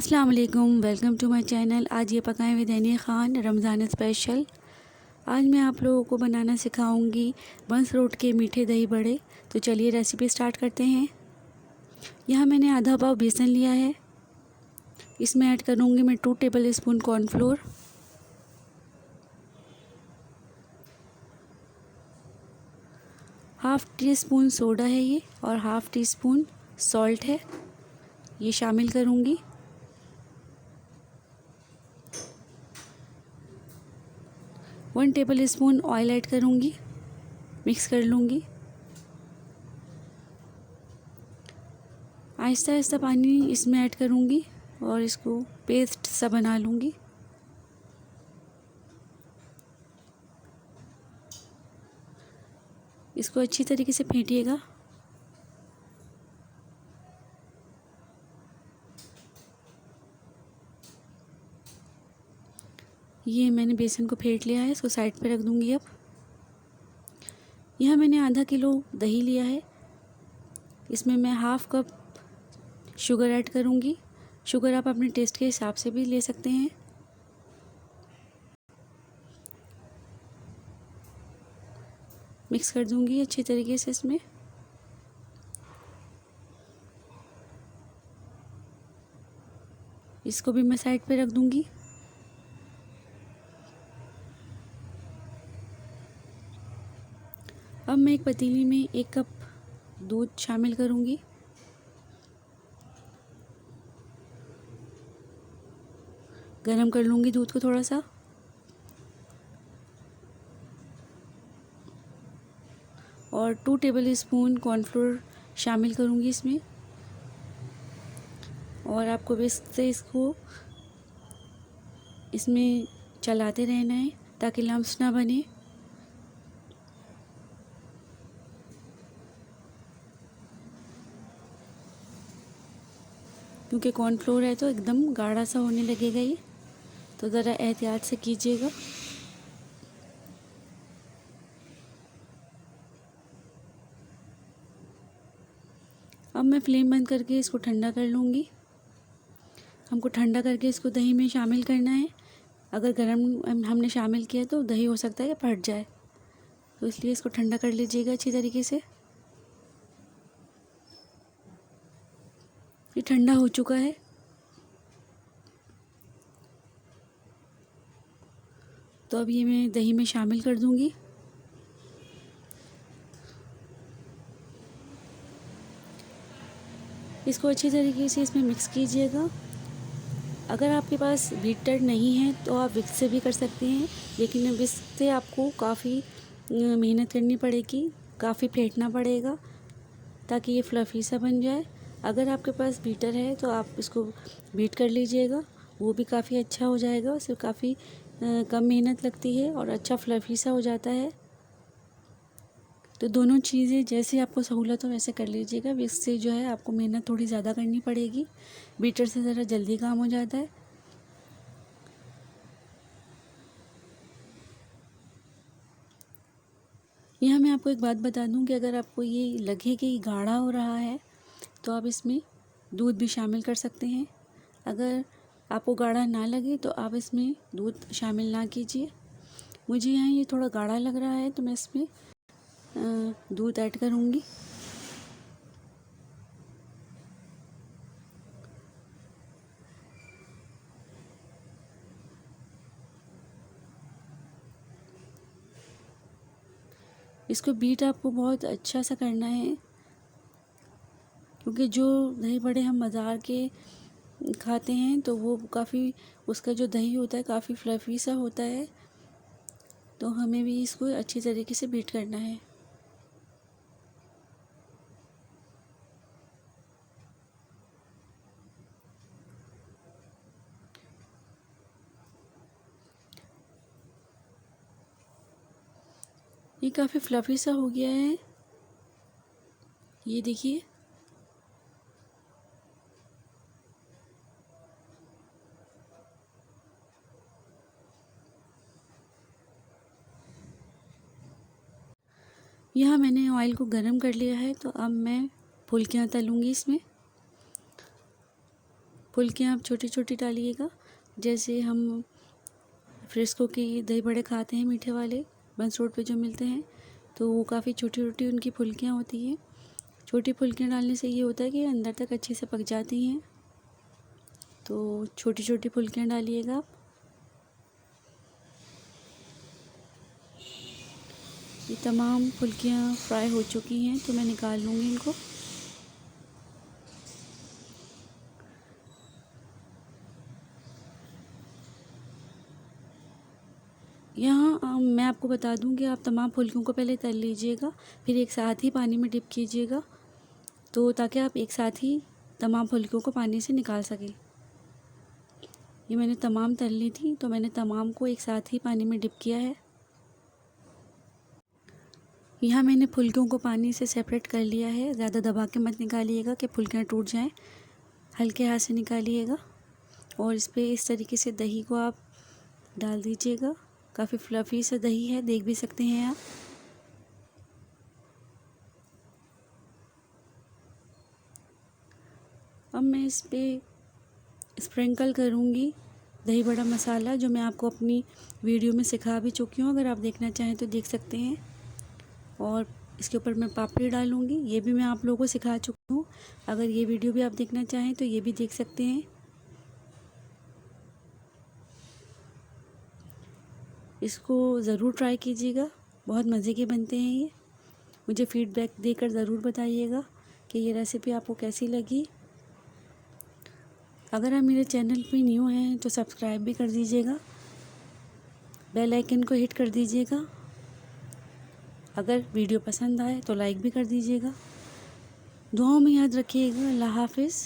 अस्सलाम वालेकुम, welcome to my channel. आज ये पकाएं विद हनी ख़ान रमज़ान स्पेशल। आज मैं आप लोगों को बनाना सिखाऊंगी बंस रोट के मीठे दही बड़े। तो चलिए रेसिपी स्टार्ट करते हैं। यहाँ मैंने आधा पाव बेसन लिया है। इसमें ऐड करूँगी मैं 2 table spoon cornflour, half tea spoon soda है ये, और हाफ़ टी स्पून सॉल्ट है, ये शामिल करूँगी। 1 टेबल स्पून ऑयल ऐड करूँगी, मिक्स कर लूँगी। आहिस्ता आहिस्ता पानी इसमें ऐड करूँगी और इसको पेस्ट सा बना लूँगी। इसको अच्छी तरीके से फेंटिएगा। ये मैंने बेसन को फेंट लिया है, इसको साइड पे रख दूँगी। अब यहाँ मैंने आधा किलो दही लिया है। इसमें मैं हाफ़ कप शुगर ऐड करूँगी। शुगर आप अपने टेस्ट के हिसाब से भी ले सकते हैं। मिक्स कर दूँगी अच्छी तरीके से इसमें। इसको भी मैं साइड पे रख दूँगी। अब मैं एक पतीली में 1 कप दूध शामिल करूँगी। गरम कर लूँगी दूध को थोड़ा सा, और 2 टेबल स्पून कॉर्नफ्लोर शामिल करूँगी इसमें। और आपको विस्क से इसको इसमें चलाते रहना है ताकि लम्स ना बने। क्योंकि कॉर्नफ्लोर है तो एकदम गाढ़ा सा होने लगेगा ये, तो ज़रा एहतियात से कीजिएगा। अब मैं फ्लेम बंद करके इसको ठंडा कर लूँगी। हमको ठंडा करके इसको दही में शामिल करना है। अगर गरम हमने शामिल किया तो दही हो सकता है कि फट जाए, तो इसलिए इसको ठंडा कर लीजिएगा अच्छी तरीके से। ये ठंडा हो चुका है। तो अब ये मैं दही में शामिल कर दूँगी। इसको अच्छी तरीके से इसमें मिक्स कीजिएगा। अगर आपके पास बीटर नहीं है तो आप विस्क से भी कर सकते हैं, लेकिन विस्क से आपको काफ़ी मेहनत करनी पड़ेगी, काफ़ी फेंटना पड़ेगा ताकि ये फ्लफ़ी सा बन जाए। अगर आपके पास बीटर है तो आप इसको बीट कर लीजिएगा, वो भी काफ़ी अच्छा हो जाएगा। उससे काफ़ी कम मेहनत लगती है और अच्छा फ्लफ़ी सा हो जाता है। तो दोनों चीज़ें जैसे आपको सहूलत हो वैसे कर लीजिएगा। विस्क से जो है आपको मेहनत थोड़ी ज़्यादा करनी पड़ेगी, बीटर से ज़रा जल्दी काम हो जाता है। यहाँ मैं आपको एक बात बता दूँ कि अगर आपको ये लगे कि गाढ़ा हो रहा है तो आप इसमें दूध भी शामिल कर सकते हैं। अगर आपको गाढ़ा ना लगे तो आप इसमें दूध शामिल ना कीजिए। मुझे यहाँ ये थोड़ा गाढ़ा लग रहा है तो मैं इसमें दूध ऐड करूँगी। इसको बीट आपको बहुत अच्छा सा करना है, क्योंकि जो दही बड़े हम बाज़ार के खाते हैं तो वो काफ़ी, उसका जो दही होता है काफ़ी फ्लफ़ी सा होता है। तो हमें भी इसको अच्छी तरीके से बीट करना है। ये काफ़ी फ्लफ़ी सा हो गया है, ये देखिए। यहाँ मैंने ऑयल को गरम कर लिया है, तो अब मैं फुल्कियाँ तलूँगी इसमें। फुल्कियाँ आप छोटी छोटी डालिएगा। जैसे हम फ्रिस्को की दही बड़े खाते हैं मीठे वाले, बंस रोड पे जो मिलते हैं, तो वो काफ़ी छोटी छोटी उनकी फुल्कियाँ होती हैं। छोटी फुल्कियाँ डालने से ये होता है कि अंदर तक अच्छे से पक जाती हैं। तो छोटी छोटी फुल्कियाँ डालिएगा आप। ये तमाम फुल्कियाँ फ्राई हो चुकी हैं, तो मैं निकाल लूँगी इनको। यहाँ मैं आपको बता दूँ कि आप तमाम फुल्कियों को पहले तल लीजिएगा, फिर एक साथ ही पानी में डिप कीजिएगा, तो ताकि आप एक साथ ही तमाम फुल्कियों को पानी से निकाल सकें। ये मैंने तमाम तल ली थी, तो मैंने तमाम को एक साथ ही पानी में डिप किया है। यहाँ मैंने फुल्कियों को पानी से सेपरेट कर लिया है। ज़्यादा दबा के मत निकालिएगा कि फुल्कियाँ टूट जाएं, हल्के हाथ से निकालिएगा। और इस पे इस तरीके से दही को आप डाल दीजिएगा। काफ़ी फ्लफ़ी सा दही है, देख भी सकते हैं आप। अब मैं इस पे स्प्रिंकल करूँगी दही बड़ा मसाला, जो मैं आपको अपनी वीडियो में सिखा भी चुकी हूँ। अगर आप देखना चाहें तो देख सकते हैं। और इसके ऊपर मैं पापड़ी डालूँगी, ये भी मैं आप लोगों को सिखा चुकी हूँ। अगर ये वीडियो भी आप देखना चाहें तो ये भी देख सकते हैं। इसको ज़रूर ट्राई कीजिएगा, बहुत मज़े के बनते हैं ये। मुझे फ़ीडबैक देकर ज़रूर बताइएगा कि ये रेसिपी आपको कैसी लगी। अगर आप मेरे चैनल पे न्यू हैं तो सब्सक्राइब भी कर दीजिएगा, बेल आइकन को हिट कर दीजिएगा। अगर वीडियो पसंद आए तो लाइक भी कर दीजिएगा। दुआओं में याद रखिएगा। अल्लाह हाफ़िज़।